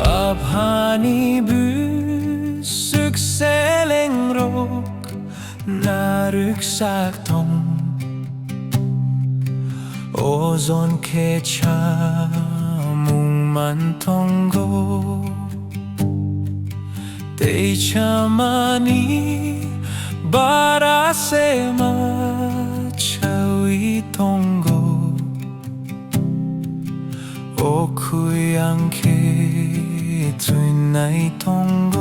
아파니 불쑥셀랭록 나륵삭동 오존 케차 묵만통고 데이차마니 바라세마 차위통고 오쿠양케 투나이통고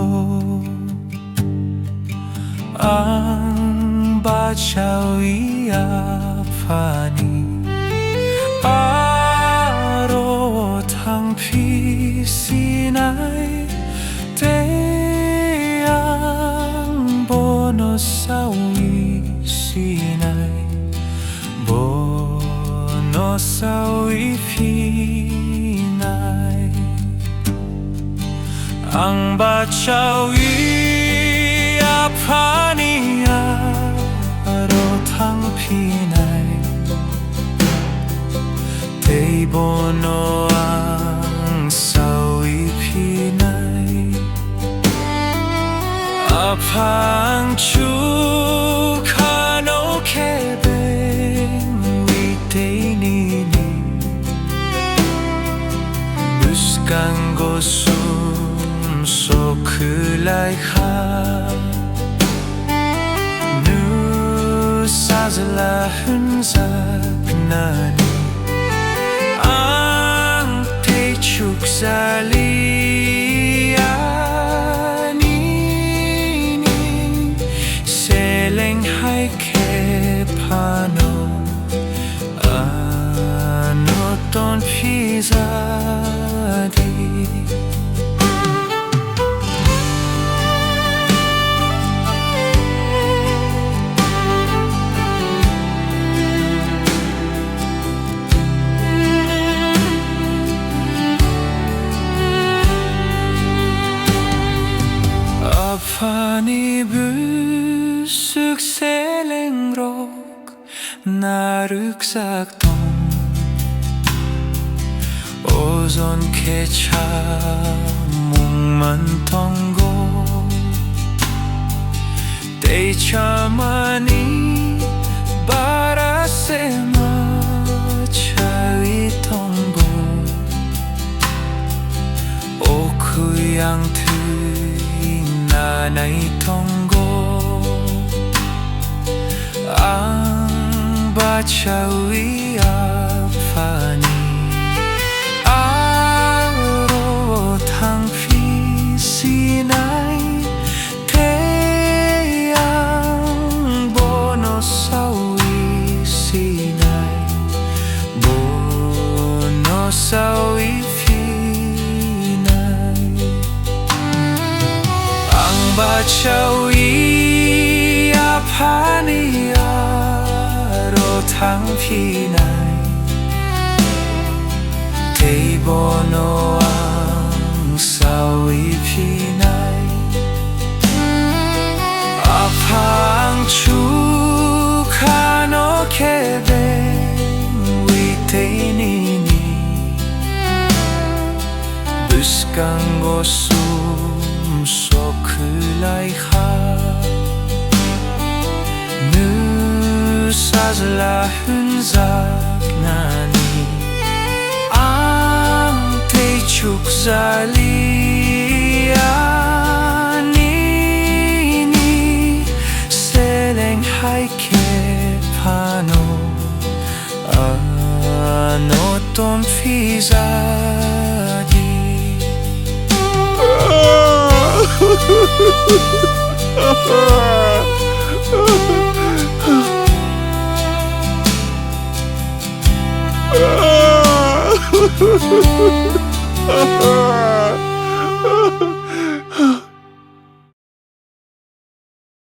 앙바차위 아파니 아로탕피 시나이 대양 보노사위 시나이 보노사위 피나이 앙바차위 아파니 아로탕피나이 데이보노 앙사위 피나이 아팡추 카노 케뱅 위테이니니 무스간고 숨소 클라이하 누사즐라 흔삭나니 축살리아니니 셀랭하이케 파노 아노톤 피자디 아파니 불쑥셀랭록 나륵삭동 오존 케차 묵만통고 데이차마니 바라세마 차위통보 오쿠양트 나나이통고 앙바차위 아파니 아로탕피 시나이 태양 보노사위 시나이 보노사위 바차위 아파니 아로탕피나이 데이보노 앙사위 피나이 아팡추 카노 케뱅 위테이니니 부스간고 숨소 클라이하 누사즐라 흔삭나니 앙테이축살리아니니 셀랭하이케 파노 아노톤 피자디